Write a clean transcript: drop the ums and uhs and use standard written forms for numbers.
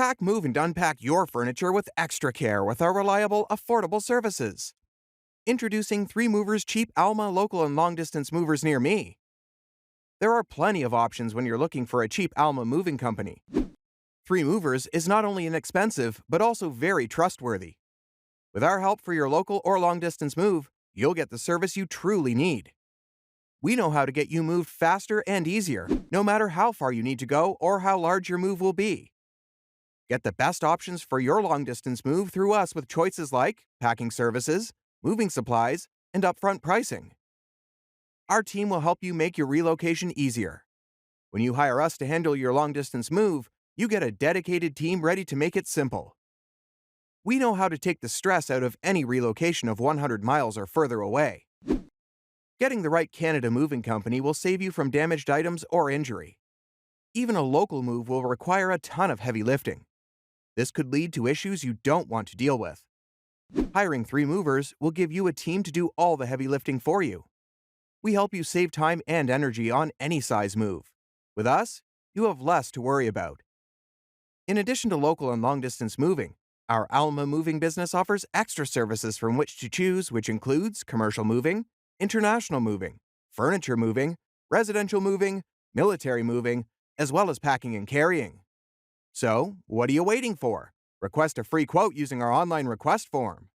Pack, move, and unpack your furniture with extra care with our reliable, affordable services. Introducing 3 Movers Cheap Alma local and long-distance movers near me. There are plenty of options when you're looking for a cheap Alma moving company. 3 Movers is not only inexpensive, but also very trustworthy. With our help for your local or long-distance move, you'll get the service you truly need. We know how to get you moved faster and easier, no matter how far you need to go or how large your move will be. Get the best options for your long-distance move through us with choices like packing services, moving supplies, and upfront pricing. Our team will help you make your relocation easier. When you hire us to handle your long-distance move, you get a dedicated team ready to make it simple. We know how to take the stress out of any relocation of 100 miles or further away. Getting the right Canada moving company will save you from damaged items or injury. Even a local move will require a ton of heavy lifting. This could lead to issues you don't want to deal with. Hiring 3 Movers will give you a team to do all the heavy lifting for you. We help you save time and energy on any size move. With us, you have less to worry about. In addition to local and long-distance moving, our Alma moving business offers extra services from which to choose, which includes commercial moving, international moving, furniture moving, residential moving, military moving, as well as packing and carrying. So, what are you waiting for? Request a free quote using our online request form.